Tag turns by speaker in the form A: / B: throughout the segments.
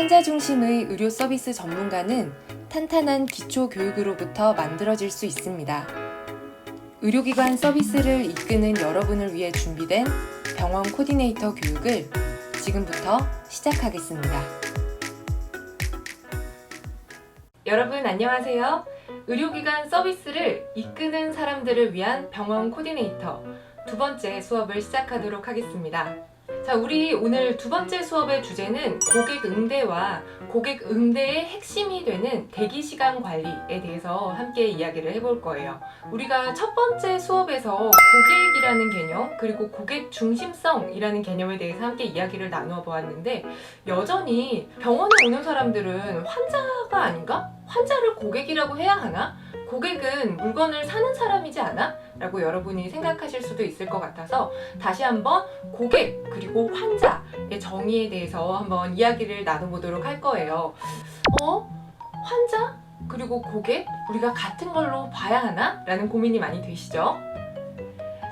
A: 환자 중심의 의료 서비스 전문가는 탄탄한 기초 교육으로부터 만들어질 수 있습니다. 의료기관 서비스를 이끄는 여러분을 위해 준비된 병원 코디네이터 교육을 지금부터 시작하겠습니다. 여러분 안녕하세요. 의료기관 서비스를 이끄는 사람들을 위한 병원 코디네이터 두 번째 수업을 시작하도록 하겠습니다. 자, 우리 오늘 두 번째 수업의 주제는 고객 응대와 고객 응대의 핵심이 되는 대기시간 관리에 대해서 함께 이야기를 해볼 거예요. 우리가 첫 번째 수업에서 고객이라는 개념 그리고 고객 중심성이라는 개념에 대해서 함께 이야기를 나누어 보았는데 여전히 병원에 오는 사람들은 환자가 아닌가? 환자를 고객이라고 해야 하나? 고객은 물건을 사는 사람이지 않아? 라고 여러분이 생각하실 수도 있을 것 같아서 다시 한번 고객 그리고 환자의 정의에 대해서 한번 이야기를 나눠보도록 할 거예요. 환자? 그리고 고객? 우리가 같은 걸로 봐야 하나? 라는 고민이 많이 되시죠?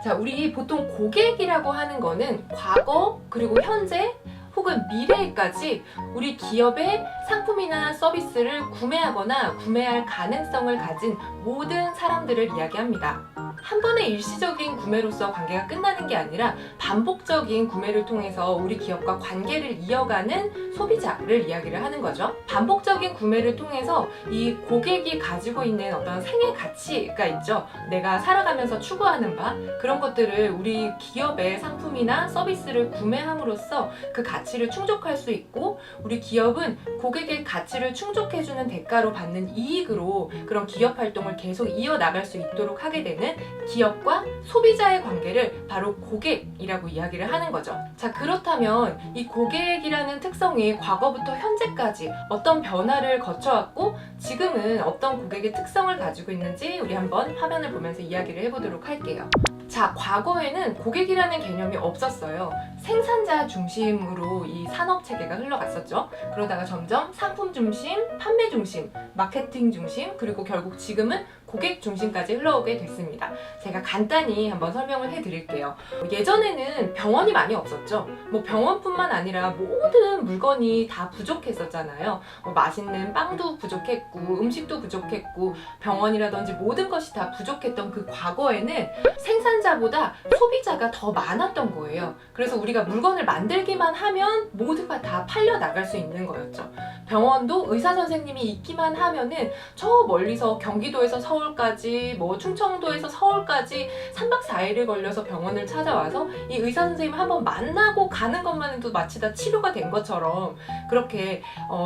A: 자, 우리 보통 고객이라고 하는 거는 과거 그리고 현재 혹은 미래에까지 우리 기업의 상품이나 서비스를 구매하거나 구매할 가능성을 가진 모든 사람들을 이야기합니다. 한 번의 일시적인 구매로서 관계가 끝나는 게 아니라 반복적인 구매를 통해서 우리 기업과 관계를 이어가는 소비자를 이야기를 하는 거죠. 반복적인 구매를 통해서 이 고객이 가지고 있는 어떤 생애 가치가 있죠. 내가 살아가면서 추구하는 바 그런 것들을 우리 기업의 상품이나 서비스를 구매함으로써 그 가치를 충족할 수 있고 우리 기업은 고객의 가치를 충족해주는 대가로 받는 이익으로 그런 기업 활동을 계속 이어나갈 수 있도록 하게 되는 기업과 소비자의 관계를 바로 고객이라고 이야기를 하는 거죠. 자, 그렇다면 이 고객이라는 특성이 과거부터 현재까지 어떤 변화를 거쳐왔고 지금은 어떤 고객의 특성을 가지고 있는지 우리 한번 화면을 보면서 이야기를 해보도록 할게요. 자, 과거에는 고객이라는 개념이 없었어요. 생산자 중심으로 이 산업 체계가 흘러갔었죠. 그러다가 점점 상품 중심, 판매 중심, 마케팅 중심, 그리고 결국 지금은 고객 중심까지 흘러오게 됐습니다. 제가 간단히 한번 설명을 해드릴게요. 예전에는 병원이 많이 없었죠. 병원뿐만 아니라 모든 물건이 다 부족했었잖아요. 맛있는 빵도 부족했고 음식도 부족했고 병원이라든지 모든 것이 다 부족했던 그 과거에는 생산자보다 소비자가 더 많았던 거예요. 그래서 우리가 물건을 만들기만 하면 모두가 다 팔려 나갈 수 있는 거였죠. 병원도 의사 선생님이 있기만 하면은 저 멀리서 경기도에서 서울까지 충청도에서 서울까지 3박 4일을 걸려서 병원을 찾아와서 이 의사 선생님을 한번 만나고 가는 것만 해도 마치 다 치료가 된 것처럼 그렇게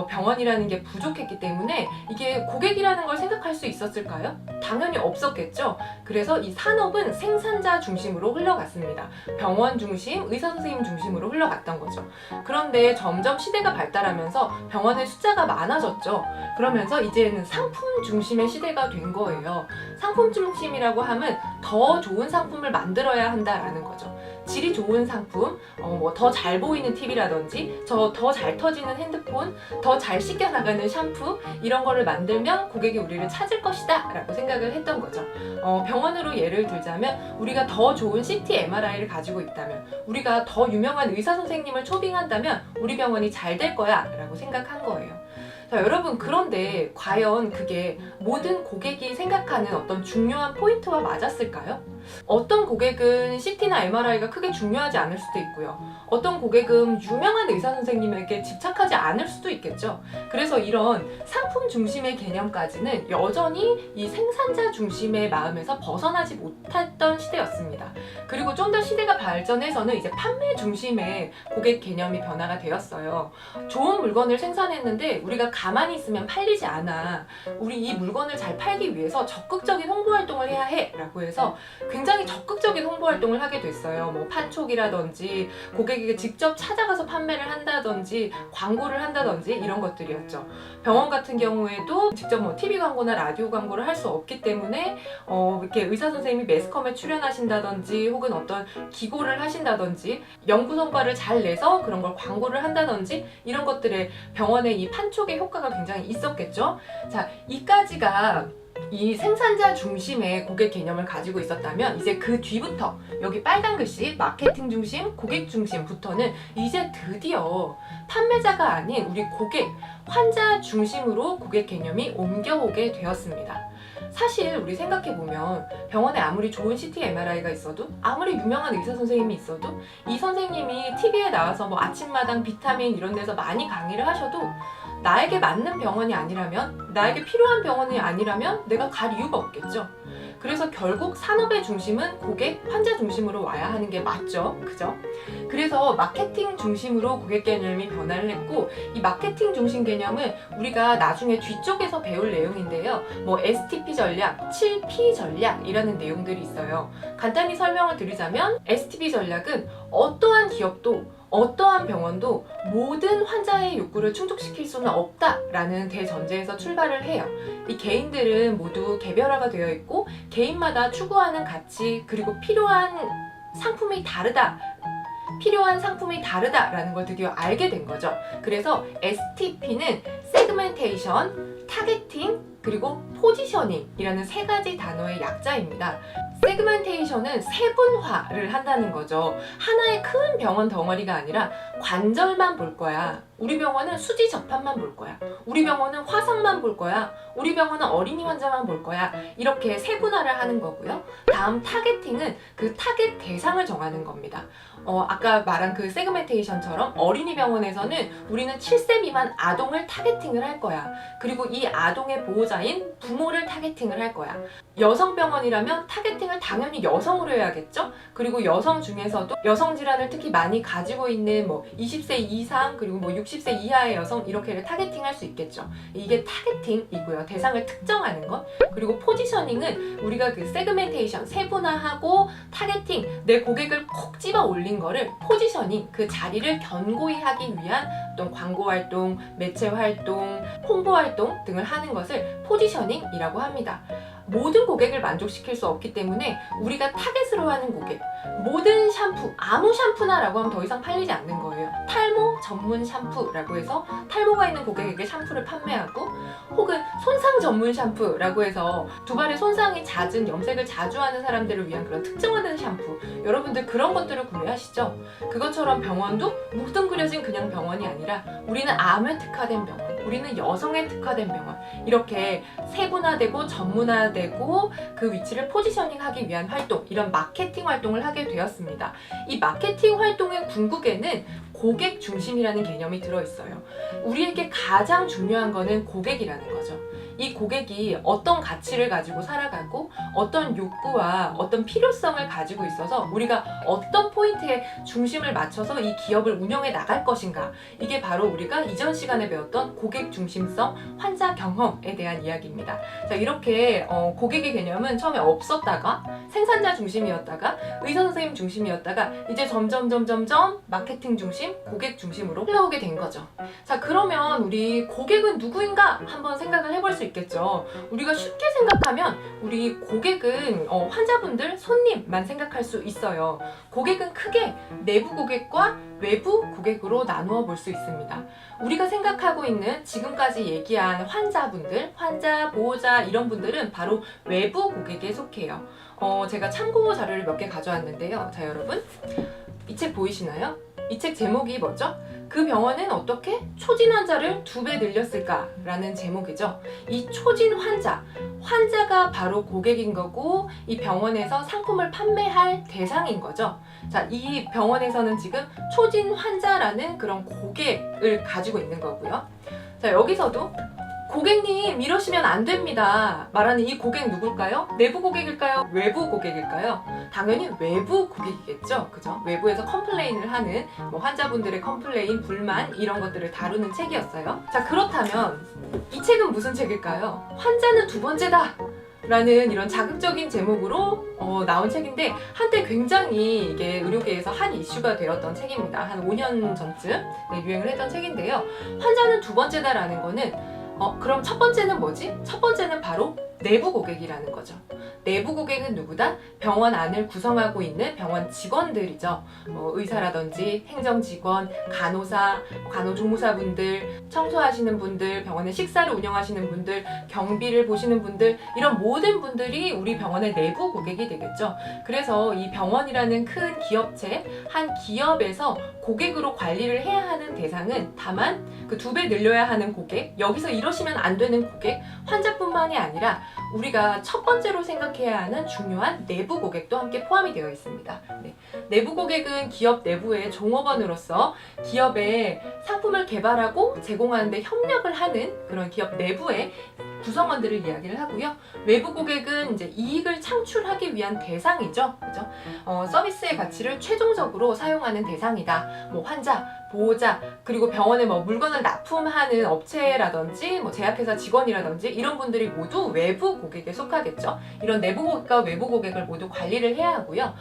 A: 병원이라는 게 부족했기 때문에 이게 고객이라는 걸 생각할 수 있었을까요? 당연히 없었겠죠. 그래서 이 산업은 생산자 중심으로 흘러갔습니다. 병원 중심, 의사 선생님 중심으로 흘러갔던 거죠. 그런데 점점 시대가 발달하면서 병원의 숫자가 많아졌죠. 그러면서 이제는 상품 중심의 시대가 된 거예요. 상품 중심이라고 하면 더 좋은 상품을 만들어야 한다라는 거죠. 질이 좋은 상품, 더 잘 보이는 TV라든지 더 잘 터지는 핸드폰, 더 잘 씻겨나가는 샴푸 이런 거를 만들면 고객이 우리를 찾을 것이다 라고 생각을 했던 거죠. 병원으로 예를 들자면 우리가 더 좋은 CT MRI를 가지고 있다면 우리가 더 유명한 의사 선생님을 초빙한다면 우리 병원이 잘 될 거야 라고 생각한 거예요. 자, 여러분 그런데 과연 그게 모든 고객이 생각하는 어떤 중요한 포인트와 맞았을까요? 어떤 고객은 CT나 MRI가 크게 중요하지 않을 수도 있고요. 어떤 고객은 유명한 의사 선생님에게 집착하지 않을 수도 있겠죠. 그래서 이런 상품 중심의 개념까지는 여전히 이 생산자 중심의 마음에서 벗어나지 못했던 시대였습니다. 그리고 좀 더 시대가 발전해서는 이제 판매 중심의 고객 개념이 변화가 되었어요. 좋은 물건을 생산했는데 우리가 가만히 있으면 팔리지 않아. 우리 이 물건을 잘 팔기 위해서 적극적인 홍보 활동을 해야 해 라고 해서 굉장히 적극적인 홍보 활동을 하게 됐어요. 판촉이라든지 고객에게 직접 찾아가서 판매를 한다든지 광고를 한다든지 이런 것들이었죠. 병원 같은 경우에도 직접 TV 광고나 라디오 광고를 할 수 없기 때문에 이렇게 의사 선생님이 매스컴에 출연하신다든지 혹은 어떤 기고를 하신다든지 연구 성과를 잘 내서 그런 걸 광고를 한다든지 이런 것들에 병원의 이 판촉의 효과가 굉장히 있었겠죠. 자, 이까지가 이 생산자 중심의 고객 개념을 가지고 있었다면 이제 그 뒤부터 여기 빨간 글씨 마케팅 중심, 고객 중심부터는 이제 드디어 판매자가 아닌 우리 고객, 환자 중심으로 고객 개념이 옮겨오게 되었습니다. 사실 우리 생각해보면 병원에 아무리 좋은 CT, MRI가 있어도 아무리 유명한 의사 선생님이 있어도 이 선생님이 TV에 나와서 뭐 아침마당 비타민 이런 데서 많이 강의를 하셔도 나에게 맞는 병원이 아니라면, 나에게 필요한 병원이 아니라면 내가 갈 이유가 없겠죠. 그래서 결국 산업의 중심은 고객, 환자 중심으로 와야 하는 게 맞죠. 그죠? 그래서 마케팅 중심으로 고객 개념이 변화를 했고, 이 마케팅 중심 개념은 우리가 나중에 뒤쪽에서 배울 내용인데요. 뭐 STP 전략, 7P 전략이라는 내용들이 있어요. 간단히 설명을 드리자면 STP 전략은 어떠한 기업도 어떠한 병원도 모든 환자의 욕구를 충족시킬 수는 없다라는 대전제에서 출발을 해요. 이 개인들은 모두 개별화가 되어 있고 개인마다 추구하는 가치 그리고 필요한 상품이 다르다라는 걸 드디어 알게 된 거죠. 그래서 STP는 세그멘테이션, 타겟팅, 그리고 포지셔닝이라는 세 가지 단어의 약자입니다. 세그멘테이션은 세분화를 한다는 거죠. 하나의 큰 병원 덩어리가 아니라 관절만 볼 거야. 우리 병원은 수지 접합만 볼 거야. 우리 병원은 화상만 볼 거야. 우리 병원은 어린이 환자만 볼 거야. 이렇게 세분화를 하는 거고요. 다음 타겟팅은 그 타겟 대상을 정하는 겁니다. 아까 말한 그 세그멘테이션처럼 어린이 병원에서는 우리는 7세 미만 아동을 타겟팅을 할 거야. 그리고 이 아동의 보호자인 부모를 타겟팅을 할 거야. 여성 병원이라면 타겟팅을 당연히 여성으로 해야겠죠? 그리고 여성 중에서도 여성 질환을 특히 많이 가지고 있는 뭐 20세 이상 그리고 뭐 60세 이하의 여성 이렇게 타겟팅할 수 있겠죠. 이게 타겟팅이고요. 대상을 특정하는 것. 그리고 포지셔닝은 우리가 그 세그멘테이션 세분화하고 타겟팅 내 고객을 콕 집어 올린 거를 포지셔닝 그 자리를 견고히 하기 위한 어떤 광고 활동, 매체 활동, 홍보 활동 등을 하는 것을 포지셔닝이라고 합니다. 모든 고객을 만족시킬 수 없기 때문에 우리가 타겟으로 하는 고객, 모든 샴푸, 아무 샴푸나 라고 하면 더 이상 팔리지 않는 거예요. 탈모 전문 샴푸라고 해서 탈모가 있는 고객에게 샴푸를 판매하고, 혹은 손상 전문 샴푸라고 해서 두발의 손상이 잦은, 염색을 자주 하는 사람들을 위한 그런 특정화된 샴푸, 여러분들 그런 것들을 구매하시죠? 그것처럼 병원도 뭉뚱그려진 그냥 병원이 아니라 우리는 암에 특화된 병원, 우리는 여성에 특화된 병원, 이렇게 세분화되고 전문화되고 그 위치를 포지셔닝하기 위한 활동, 이런 마케팅 활동을 하게 되었습니다. 이 마케팅 활동의 궁극에는 고객 중심이라는 개념이 들어있어요. 우리에게 가장 중요한 거는 고객이라는 거죠. 이 고객이 어떤 가치를 가지고 살아가고 어떤 욕구와 어떤 필요성을 가지고 있어서 우리가 어떤 포인트에 중심을 맞춰서 이 기업을 운영해 나갈 것인가, 이게 바로 우리가 이전 시간에 배웠던 고객 중심성 환자 경험에 대한 이야기입니다. 자, 이렇게 고객의 개념은 처음에 없었다가 생산자 중심이었다가 의사 선생님 중심이었다가 이제 점점 마케팅 중심, 고객 중심으로 흘러오게 된 거죠. 자, 그러면 우리 고객은 누구인가 한번 생각을 해볼 수 있겠죠. 우리가 쉽게 생각하면 우리 고객은 환자분들, 손님만 생각할 수 있어요. 고객은 크게 내부 고객과 외부 고객으로 나누어 볼 수 있습니다. 우리가 생각하고 있는 지금까지 얘기한 환자분들, 환자, 보호자 이런 분들은 바로 외부 고객에 속해요. 제가 참고 자료를 몇 개 가져왔는데요. 자, 여러분 이 책 보이시나요? 이 책 제목이 뭐죠? 그 병원은 어떻게 초진 환자를 2배 늘렸을까? 라는 제목이죠. 이 초진 환자가 바로 고객인 거고 이 병원에서 상품을 판매할 대상인 거죠. 자, 이 병원에서는 지금 초진 환자라는 그런 고객을 가지고 있는 거고요. 자, 여기서도 고객님 이러시면 안 됩니다 말하는 이 고객 누굴까요? 내부 고객일까요? 외부 고객일까요? 당연히 외부 고객이겠죠. 그죠? 외부에서 컴플레인을 하는 환자분들의 컴플레인, 불만 이런 것들을 다루는 책이었어요. 자, 그렇다면 이 책은 무슨 책일까요? 환자는 두 번째다 라는 이런 자극적인 제목으로 나온 책인데 한때 굉장히 이게 의료계에서 한 이슈가 되었던 책입니다. 한 5년 전쯤 유행을 했던 책인데요. 환자는 두 번째다 라는 거는 그럼 첫 번째는 뭐지? 첫 번째는 바로 내부 고객이라는 거죠. 내부 고객은 누구다? 병원 안을 구성하고 있는 병원 직원들이죠. 의사라든지 행정직원, 간호사, 간호조무사분들, 청소하시는 분들, 병원의 식사를 운영하시는 분들, 경비를 보시는 분들, 이런 모든 분들이 우리 병원의 내부 고객이 되겠죠. 그래서 이 병원이라는 큰 기업체, 한 기업에서 고객으로 관리를 해야 하는 대상은 다만 그 2배 늘려야 하는 고객, 여기서 이러시면 안 되는 고객, 환자뿐만이 아니라 우리가 첫 번째로 생각해야 하는 중요한 내부 고객도 함께 포함이 되어 있습니다. 네. 내부 고객은 기업 내부의 종업원으로서 기업의 상품을 개발하고 제공하는 데 협력을 하는 그런 기업 내부의 구성원들을 이야기를 하고요. 외부 고객은 이제 이익을 창출하기 위한 대상이죠. 그죠? 서비스의 가치를 최종적으로 사용하는 대상이다. 환자, 보호자, 그리고 병원에 물건을 납품하는 업체라든지 제약회사 직원이라든지 이런 분들이 모두 외부 고객에 속하겠죠. 이런 내부 고객과 외부 고객을 모두 관리를 해야 하고요.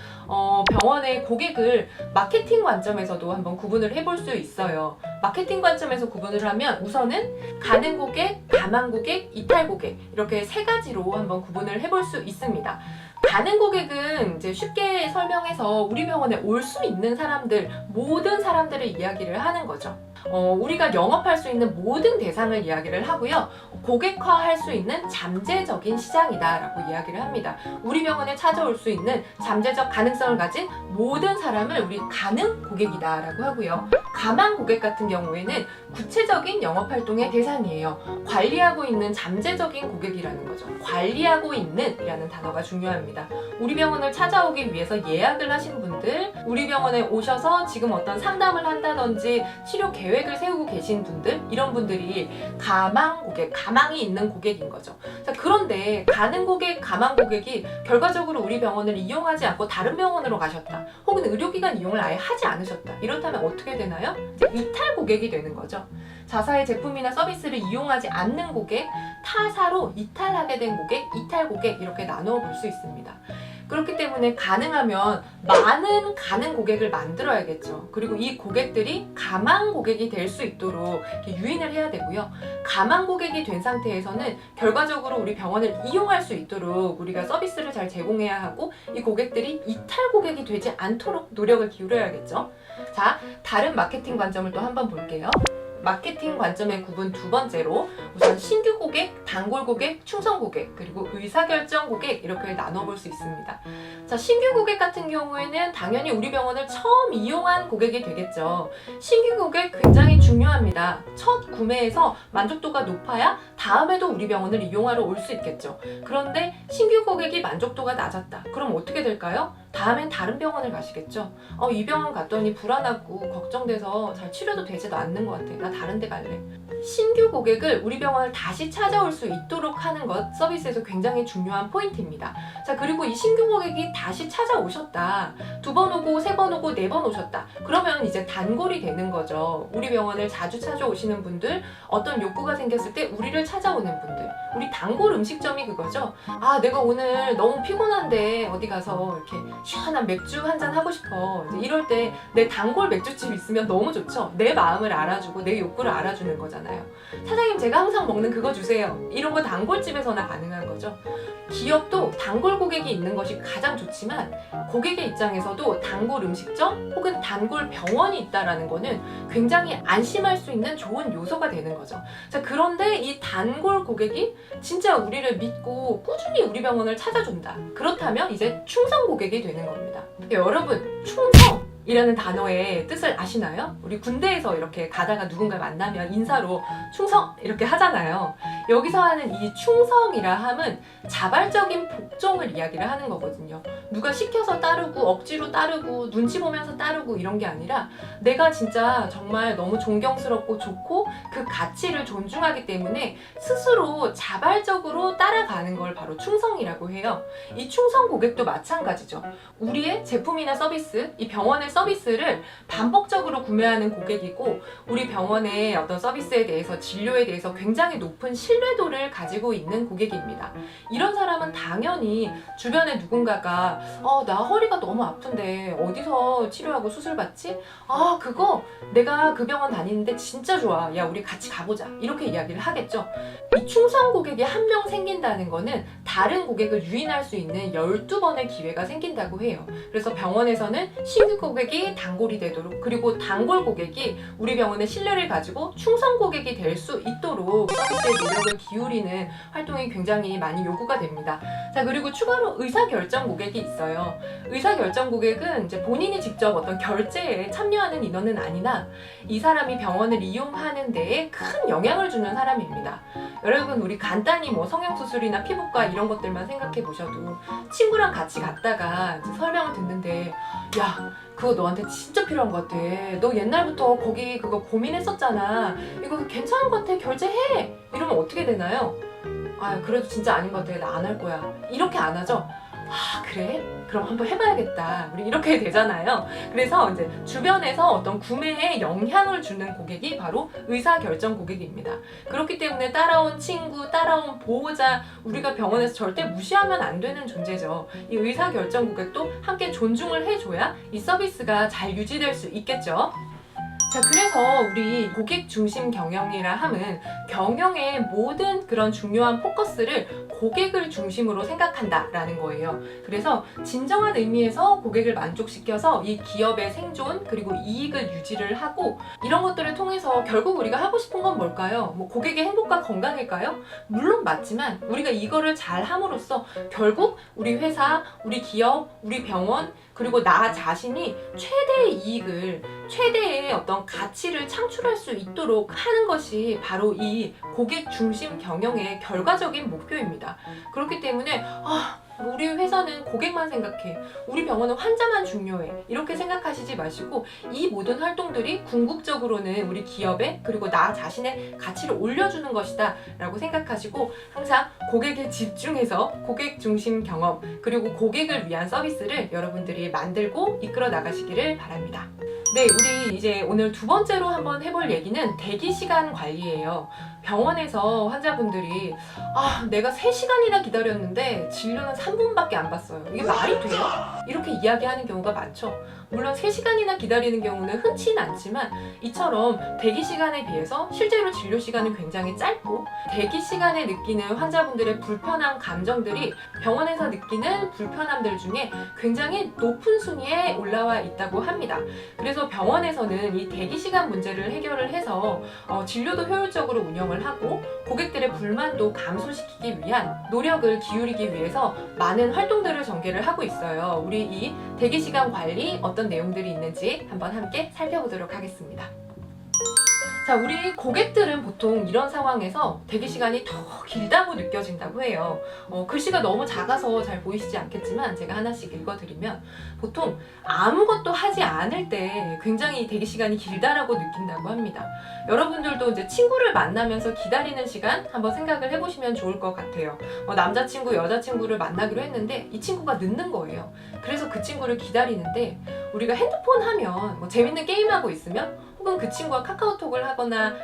A: 병원의 고객을 마케팅 관점에서도 한번 구분을 해볼 수 있어요. 마케팅 관점에서 구분을 하면 우선은 가는 고객, 감한 고객, 이탈 고객 이렇게 3가지로 한번 구분을 해볼 수 있습니다. 가는 고객은 이제 쉽게 설명해서 우리 병원에 올 수 있는 사람들, 모든 사람들을 이야기를 하는 거죠. 우리가 영업할 수 있는 모든 대상을 이야기를 하고요. 고객화할 수 있는 잠재적인 시장이다라고 이야기를 합니다. 우리 병원에 찾아올 수 있는 잠재적 가능성을 가진 모든 사람을 우리 가능 고객이다라고 하고요. 감한 고객 같은 경우에는 구체적인 영업활동의 대상이에요. 관리하고 있는 잠재적인 고객이라는 거죠. 관리하고 있는 이라는 단어가 중요합니다. 우리 병원을 찾아오기 위해서 예약을 하신 분들, 우리 병원에 오셔서 지금 어떤 상담을 한다든지 치료 계획을 세우고 계신 분들, 이런 분들이 가망 고객, 가망이 있는 고객인 거죠. 자, 그런데 가는 고객, 가망 고객이 결과적으로 우리 병원을 이용하지 않고 다른 병원으로 가셨다. 혹은 의료기관 이용을 아예 하지 않으셨다. 이렇다면 어떻게 되나요? 이제 이탈 고객이 되는 거죠. 자사의 제품이나 서비스를 이용하지 않는 고객, 타사로 이탈하게 된 고객, 이탈 고객 이렇게 나누어 볼 수 있습니다. 그렇기 때문에 가능하면 많은 가는 고객을 만들어야겠죠. 그리고 이 고객들이 가망 고객이 될 수 있도록 유인을 해야 되고요. 가망 고객이 된 상태에서는 결과적으로 우리 병원을 이용할 수 있도록 우리가 서비스를 잘 제공해야 하고 이 고객들이 이탈 고객이 되지 않도록 노력을 기울여야겠죠. 자, 다른 마케팅 관점을 또 한번 볼게요. 마케팅 관점의 구분 2번째로 우선 신규 고객, 단골 고객, 충성 고객, 그리고 의사결정 고객 이렇게 나눠볼 수 있습니다. 자, 신규 고객 같은 경우에는 당연히 우리 병원을 처음 이용한 고객이 되겠죠. 신규 고객 굉장히 중요합니다. 첫 구매에서 만족도가 높아야 다음에도 우리 병원을 이용하러 올 수 있겠죠. 그런데 신규 고객이 만족도가 낮았다. 그럼 어떻게 될까요? 다음엔 다른 병원을 가시겠죠. 이 병원 갔더니 불안하고 걱정돼서 잘 치료도 되지도 않는 것 같아. 나 다른 데 갈래. 신규 고객을 우리 병원을 다시 찾아올 수 있도록 하는 것 서비스에서 굉장히 중요한 포인트입니다. 자, 그리고 이 신규 고객이 다시 찾아오셨다. 2번 오고 3번 오고 4번 오셨다. 그러면 이제 단골이 되는 거죠. 우리 병원을 자주 찾아오시는 분들, 어떤 욕구가 생겼을 때 우리를 찾아오는 분들, 우리 단골 음식점이 그거죠. 아, 내가 오늘 너무 피곤한데 어디 가서 이렇게 시원한 맥주 한잔 하고 싶어. 이제 이럴 때 내 단골 맥주집 있으면 너무 좋죠. 내 마음을 알아주고 내 욕구를 알아주는 거잖아요. 사장님, 제가 항상 먹는 그거 주세요. 이런 거 단골집에서나 가능한 거죠. 기업도 단골 고객이 있는 것이 가장 좋지만 고객의 입장에서도 단골 음식점 혹은 단골 병원이 있다는 거는 굉장히 안심할 수 있는 좋은 요소가 되는 거죠. 자, 그런데 이 단골 고객이 진짜 우리를 믿고 꾸준히 우리 병원을 찾아준다. 그렇다면 이제 충성 고객이 되는 겁니다. 여러분, 충성! 이라는 단어의 뜻을 아시나요? 우리 군대에서 이렇게 가다가 누군가 만나면 인사로 충성! 이렇게 하잖아요. 여기서 하는 이 충성이라 함은 자발적인 복종을 이야기를 하는 거거든요. 누가 시켜서 따르고 억지로 따르고 눈치 보면서 따르고 이런 게 아니라 내가 진짜 정말 너무 존경스럽고 좋고 그 가치를 존중하기 때문에 스스로 자발적으로 따라가는 걸 바로 충성이라고 해요. 이 충성 고객도 마찬가지죠. 우리의 제품이나 서비스, 이 병원에서 서비스를 반복적으로 구매하는 고객이고 우리 병원의 어떤 서비스에 대해서 진료에 대해서 굉장히 높은 신뢰도를 가지고 있는 고객입니다. 이런 사람은 당연히 주변에 누군가가 나 허리가 너무 아픈데 어디서 치료하고 수술 받지? 그거 내가 그 병원 다니는데 진짜 좋아. 야, 우리 같이 가보자. 이렇게 이야기를 하겠죠. 이 충성 고객이 한 명 생긴다는 거는 다른 고객을 유인할 수 있는 12번의 기회가 생긴다고 해요. 그래서 병원에서는 신규 고객이 단골이 되도록, 그리고 단골 고객이 우리 병원의 신뢰를 가지고 충성 고객이 될 수 있도록 서비스에 노력을 기울이는 활동이 굉장히 많이 요구가 됩니다. 자, 그리고 추가로 의사결정 고객이 있어요. 의사결정 고객은 이제 본인이 직접 어떤 결제에 참여하는 인원은 아니나 이 사람이 병원을 이용하는 데에 큰 영향을 주는 사람입니다. 여러분, 우리 간단히 뭐 성형수술이나 피부과 이런 것들만 생각해 보셔도 친구랑 같이 갔다가 이제 설명을 듣는데 야, 그거 너한테 진짜 필요한 것 같아. 너 옛날부터 거기 그거 고민했었잖아. 이거 괜찮은 것 같아. 결제해. 이러면 어떻게 되나요? 그래도 진짜 아닌 것 같아. 나 안 할 거야. 이렇게 안 하죠? 그래? 그럼 한번 해봐야겠다. 우리 이렇게 되잖아요. 그래서 이제 주변에서 어떤 구매에 영향을 주는 고객이 바로 의사결정 고객입니다. 그렇기 때문에 따라온 친구, 따라온 보호자, 우리가 병원에서 절대 무시하면 안 되는 존재죠. 이 의사결정 고객도 함께 존중을 해줘야 이 서비스가 잘 유지될 수 있겠죠. 자, 그래서 우리 고객 중심 경영이라 함은 경영의 모든 그런 중요한 포커스를 고객을 중심으로 생각한다라는 거예요. 그래서 진정한 의미에서 고객을 만족시켜서 이 기업의 생존 그리고 이익을 유지를 하고 이런 것들을 통해서 결국 우리가 하고 싶은 건 뭘까요? 뭐 고객의 행복과 건강일까요? 물론 맞지만 우리가 이거를 잘 함으로써 결국 우리 회사, 우리 기업, 우리 병원 그리고 나 자신이 최대의 이익을, 최대의 어떤 가치를 창출할 수 있도록 하는 것이 바로 이 고객 중심 경영의 결과적인 목표입니다. 그렇기 때문에 우리 회사는 고객만 생각해. 우리 병원은 환자만 중요해. 이렇게 생각하시지 마시고 이 모든 활동들이 궁극적으로는 우리 기업의 그리고 나 자신의 가치를 올려주는 것이다 라고 생각하시고 항상 고객에 집중해서 고객 중심 경험 그리고 고객을 위한 서비스를 여러분들이 만들고 이끌어 나가시기를 바랍니다. 네, 우리 이제 오늘 두 번째로 한번 해볼 얘기는 대기 시간 관리예요. 병원에서 환자분들이 내가 3시간이나 기다렸는데 진료는 3분밖에 안 봤어요. 이게 말이 돼요? 이렇게 이야기하는 경우가 많죠. 물론 3시간이나 기다리는 경우는 흔치는 않지만 이처럼 대기 시간에 비해서 실제로 진료 시간은 굉장히 짧고 대기 시간에 느끼는 환자분들의 불편한 감정들이 병원에서 느끼는 불편함들 중에 굉장히 높은 순위에 올라와 있다고 합니다. 그래서 병원에서는 이 대기 시간 문제를 해결을 해서 진료도 효율적으로 운영을 하고 고객들의 불만도 감소시키기 위한 노력을 기울이기 위해서 많은 활동들을 전개를 하고 있어요. 우리 이 대기 시간 관리 어떤 내용들이 있는지 한번 함께 살펴보도록 하겠습니다. 자, 우리 고객들은 보통 이런 상황에서 대기 시간이 더 길다고 느껴진다고 해요. 글씨가 너무 작아서 잘 보이시지 않겠지만 제가 하나씩 읽어드리면 보통 아무것도 하지 않을 때 굉장히 대기 시간이 길다라고 느낀다고 합니다. 여러분들도 이제 친구를 만나면서 기다리는 시간 한번 생각을 해보시면 좋을 것 같아요. 남자친구, 여자친구를 만나기로 했는데 이 친구가 늦는 거예요. 그래서 그 친구를 기다리는데 우리가 핸드폰 하면 뭐 재밌는 게임하고 있으면 혹은 그 친구와 카카오톡을 하거나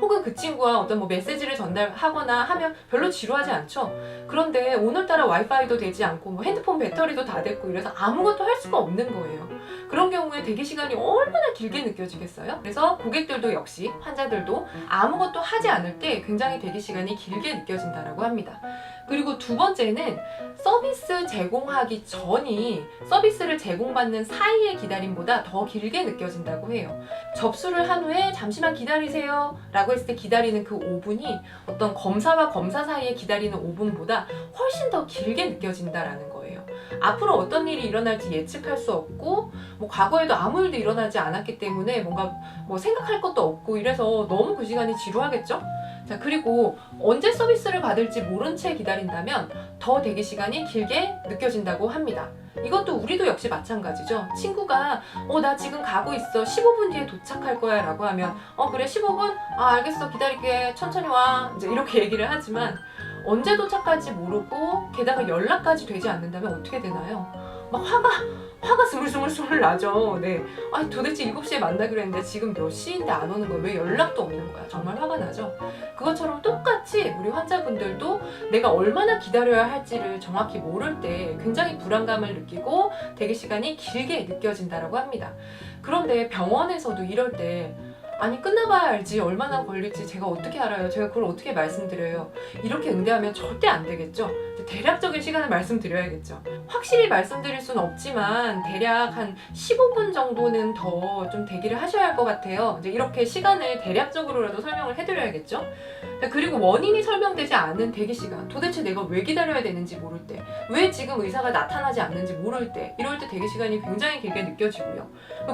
A: 혹은 그 친구와 어떤 뭐 메시지를 전달하거나 하면 별로 지루하지 않죠. 그런데 오늘따라 와이파이도 되지 않고 뭐 핸드폰 배터리도 다 됐고 이래서 아무것도 할 수가 없는 거예요. 그런 경우에 대기 시간이 얼마나 길게 느껴지겠어요? 그래서 고객들도 역시 환자들도 아무것도 하지 않을 때 굉장히 대기 시간이 길게 느껴진다라고 합니다. 그리고 두 번째는 서비스 제공하기 전이 서비스를 제공받는 사이의 기다림보다 더 길게 느껴진다고 해요. 접수를 한 후에 잠시만 기다리세요 라고 했을 때 기다리는 그 5분이 어떤 검사와 검사 사이에 기다리는 5분보다 훨씬 더 길게 느껴진다라는 거예요. 앞으로 어떤 일이 일어날지 예측할 수 없고 뭐 과거에도 아무 일도 일어나지 않았기 때문에 뭔가 뭐 생각할 것도 없고 이래서 너무 그 시간이 지루하겠죠? 자, 그리고 언제 서비스를 받을지 모른 채 기다린다면 더 대기 시간이 길게 느껴진다고 합니다. 이것도 우리도 역시 마찬가지죠. 친구가 나 지금 가고 있어. 15분 뒤에 도착할 거야 라고 하면 그래 15분? 알겠어. 기다릴게. 천천히 와. 이제 이렇게 얘기를 하지만 언제 도착할지 모르고 게다가 연락까지 되지 않는다면 어떻게 되나요? 막 화가 스물스물 나죠. 네. 아니 도대체 7시에 만나기로 했는데 지금 몇 시인데 안 오는 거야? 왜 연락도 없는 거야? 정말 화가 나죠. 그것처럼 똑같이 우리 환자분들도 내가 얼마나 기다려야 할지를 정확히 모를 때 굉장히 불안감을 느끼고 대기 시간이 길게 느껴진다고 합니다. 그런데 병원에서도 이럴 때 아니 끝나봐야 알지 얼마나 걸릴지 제가 어떻게 알아요? 제가 그걸 어떻게 말씀드려요? 이렇게 응대하면 절대 안 되겠죠? 대략적인 시간을 말씀드려야겠죠. 확실히 말씀드릴 수는 없지만 대략 한 15분 정도는 더 좀 대기를 하셔야 할 것 같아요. 이제 이렇게 시간을 대략적으로라도 설명을 해드려야겠죠. 그리고 원인이 설명되지 않은 대기 시간, 도대체 내가 왜 기다려야 되는지 모를 때, 왜 지금 의사가 나타나지 않는지 모를 때, 이럴 때 대기 시간이 굉장히 길게 느껴지고요.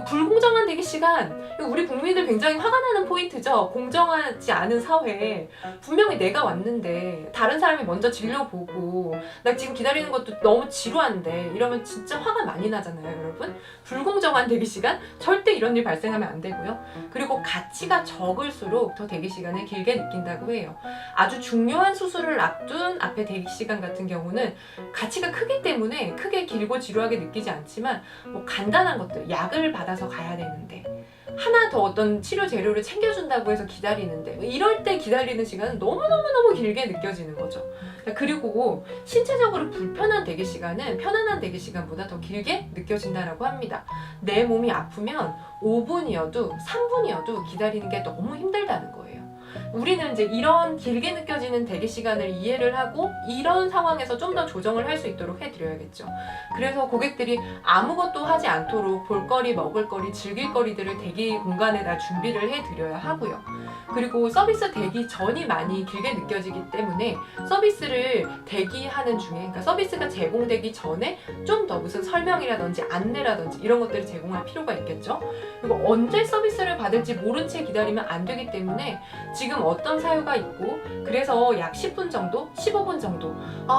A: 불공정한 대기 시간, 우리 국민들 굉장히 화가 나는 포인트죠. 공정하지 않은 사회에 분명히 내가 왔는데 다른 사람이 먼저 진료 보고 나 지금 기다리는 것도 너무 지루한데 이러면 진짜 화가 많이 나잖아요, 여러분. 불공정한 대기 시간 절대 이런 일 발생하면 안 되고요. 그리고 가치가 적을수록 더 대기 시간을 길게 느낀다고 해요. 아주 중요한 수술을 앞둔 앞에 대기 시간 같은 경우는 가치가 크기 때문에 크게 길고 지루하게 느끼지 않지만 뭐 간단한 것들, 약을 받아서 가야 되는데 하나 더 어떤 치료 재료를 챙겨준다고 해서 기다리는데 이럴 때 기다리는 시간은 너무너무 길게 느껴지는 거죠. 그리고 신체적으로 불편한 대기 시간은 편안한 대기 시간보다 더 길게 느껴진다고 합니다. 내 몸이 아프면 5분이어도 3분이어도 기다리는 게 너무 힘들다는 거예요. 우리는 이제 이런 길게 느껴지는 대기 시간을 이해를 하고 이런 상황에서 좀 더 조정을 할 수 있도록 해드려야겠죠. 그래서 고객들이 아무것도 하지 않도록 볼거리, 먹을거리, 즐길거리들을 대기 공간에다 준비를 해드려야 하고요. 그리고 서비스 대기 전이 많이 길게 느껴지기 때문에 서비스를 대기하는 중에, 그러니까 서비스가 제공되기 전에 좀 더 무슨 설명이라든지 안내라든지 이런 것들을 제공할 필요가 있겠죠. 그리고 언제 서비스를 받을지 모른 채 기다리면 안 되기 때문에 지금 어떤 사유가 있고 그래서 약 10분 정도, 15분 정도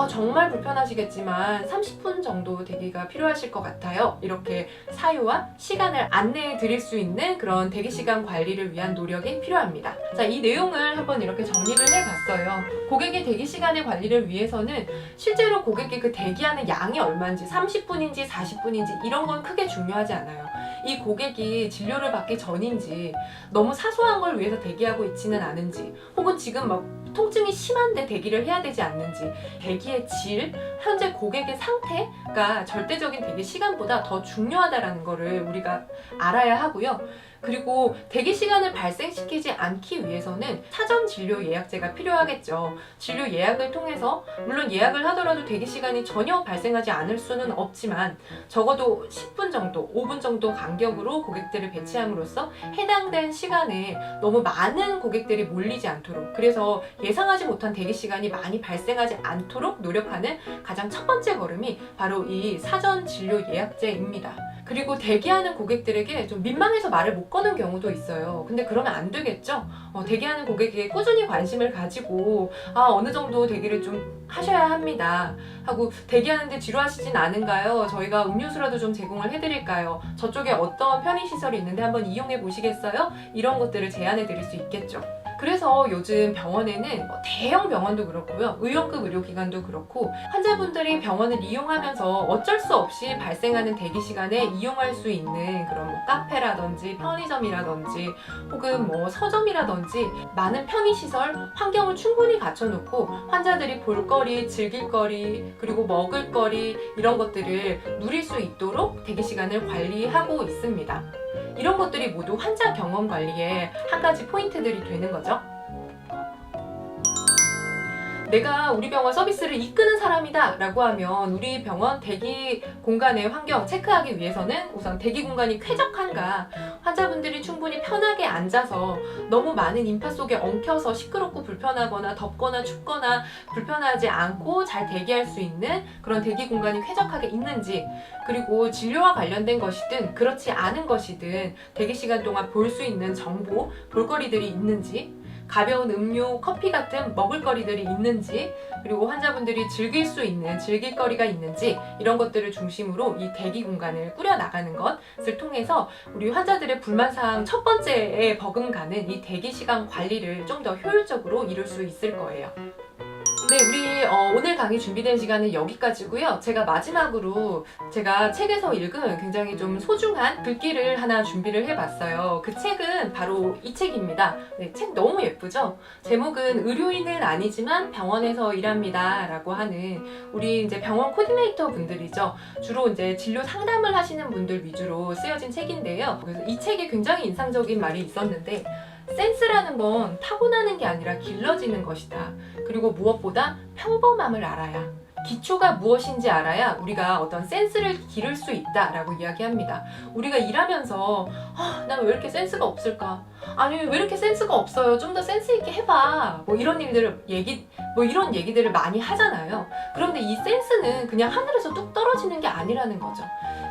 A: 정말 불편하시겠지만 30분 정도 대기가 필요하실 것 같아요. 이렇게 사유와 시간을 안내해 드릴 수 있는 그런 대기 시간 관리를 위한 노력이 필요합니다. 자, 이 내용을 한번 이렇게 정리를 해봤어요. 고객의 대기 시간의 관리를 위해서는 실제로 고객이 그 대기하는 양이 얼마인지 30분인지 40분인지 이런 건 크게 중요하지 않아요. 이 고객이 진료를 받기 전인지 너무 사소한 걸 위해서 대기하고 있지는 않은지 혹은 지금 막 통증이 심한데 대기를 해야 되지 않는지 대기의 질, 현재 고객의 상태가 절대적인 대기 시간보다 더 중요하다는 거를 우리가 알아야 하고요. 그리고 대기 시간을 발생시키지 않기 위해서는 사전 진료 예약제가 필요하겠죠. 진료 예약을 통해서 물론 예약을 하더라도 대기 시간이 전혀 발생하지 않을 수는 없지만 적어도 10분 정도, 5분 정도 간격으로 고객들을 배치함으로써 해당된 시간에 너무 많은 고객들이 몰리지 않도록, 그래서 예상하지 못한 대기 시간이 많이 발생하지 않도록 노력하는 가장 첫 번째 걸음이 바로 이 사전 진료 예약제입니다. 그리고 대기하는 고객들에게 좀 민망해서 말을 못 거는 경우도 있어요. 근데 그러면 안 되겠죠? 대기하는 고객에게 꾸준히 관심을 가지고 어느 정도 대기를 좀 하셔야 합니다 하고, 대기하는데 지루하시진 않은가요? 저희가 음료수라도 좀 제공을 해드릴까요? 저쪽에 어떤 편의시설이 있는데 한번 이용해 보시겠어요? 이런 것들을 제안해 드릴 수 있겠죠. 그래서 요즘 병원에는 대형 병원도 그렇고요, 의료급 의료기관도 그렇고 환자분들이 병원을 이용하면서 어쩔 수 없이 발생하는 대기 시간에 이용할 수 있는 그런 카페라든지 편의점이라든지 혹은 서점이라든지 많은 편의시설, 환경을 충분히 갖춰놓고 환자들이 볼거리, 즐길거리, 그리고 먹을거리 이런 것들을 누릴 수 있도록 대기 시간을 관리하고 있습니다. 이런 것들이 모두 환자 경험 관리의 한 가지 포인트들이 되는 거죠. 내가 우리 병원 서비스를 이끄는 사람이다 라고 하면 우리 병원 대기 공간의 환경 체크하기 위해서는 우선 대기 공간이 쾌적한가, 환자분들이 충분히 편하게 앉아서 너무 많은 인파 속에 엉켜서 시끄럽고 불편하거나 덥거나 춥거나 불편하지 않고 잘 대기할 수 있는 그런 대기 공간이 쾌적하게 있는지, 그리고 진료와 관련된 것이든 그렇지 않은 것이든 대기 시간 동안 볼 수 있는 정보, 볼거리들이 있는지, 가벼운 음료, 커피 같은 먹을거리들이 있는지, 그리고 환자분들이 즐길 수 있는 즐길거리가 있는지 이런 것들을 중심으로 이 대기 공간을 꾸려나가는 것을 통해서 우리 환자들의 불만사항 첫 번째에 버금가는 이 대기 시간 관리를 좀 더 효율적으로 이룰 수 있을 거예요. 네, 우리 오늘 강의 준비된 시간은 여기까지고요. 제가 마지막으로 제가 책에서 읽은 굉장히 좀 소중한 글귀를 하나 준비를 해봤어요. 그 책은 바로 이 책입니다. 네, 책 너무 예쁘죠? 제목은 의료인은 아니지만 병원에서 일합니다 라고 하는 우리 이제 병원 코디네이터 분들이죠. 주로 이제 진료 상담을 하시는 분들 위주로 쓰여진 책인데요. 그래서 이 책에 굉장히 인상적인 말이 있었는데 센스라는 건 타고나는 게 아니라 길러지는 것이다. 그리고 무엇보다 평범함을 알아야, 기초가 무엇인지 알아야 우리가 어떤 센스를 기를 수 있다라고 이야기합니다. 우리가 일하면서 난 왜 이렇게 센스가 없을까? 아니 왜 이렇게 센스가 없어요? 좀 더 센스 있게 해봐. 뭐 이런 이런 얘기들을 많이 하잖아요. 그런데 이 센스는 그냥 하늘에서 뚝 떨어지는 게 아니라는 거죠.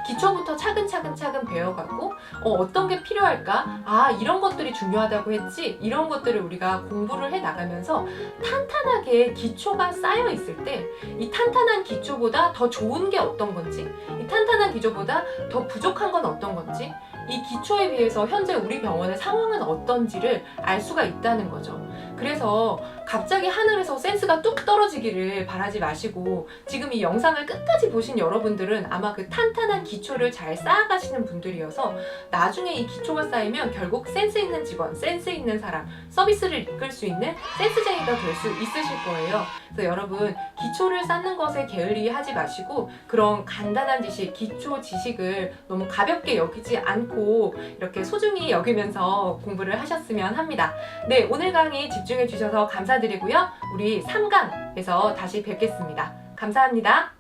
A: 기초부터 차근차근 배워가고 어떤 게 필요할까? 이런 것들이 중요하다고 했지? 이런 것들을 우리가 공부를 해 나가면서 탄탄하게 기초가 쌓여 있을 때 이 탄탄한 기초보다 더 좋은 게 어떤 건지, 이 탄탄한 기초보다 더 부족한 건 어떤 건지, 이 기초에 비해서 현재 우리 병원의 상황은 어떤지를 알 수가 있다는 거죠. 그래서 갑자기 하늘에서 센스가 뚝 떨어지기를 바라지 마시고 지금 이 영상을 끝까지 보신 여러분들은 아마 그 탄탄한 기초를 잘 쌓아가시는 분들이어서 나중에 이 기초가 쌓이면 결국 센스 있는 직원, 센스 있는 사람, 서비스를 이끌 수 있는 센스쟁이가 될 수 있으실 거예요. 그래서 여러분 기초를 쌓는 것에 게을리 하지 마시고 그런 간단한 지식, 기초 지식을 너무 가볍게 여기지 않고 이렇게 소중히 여기면서 공부를 하셨으면 합니다. 네, 오늘 강의 집중해 주셔서 감사드리고요. 우리 3강에서 다시 뵙겠습니다. 감사합니다.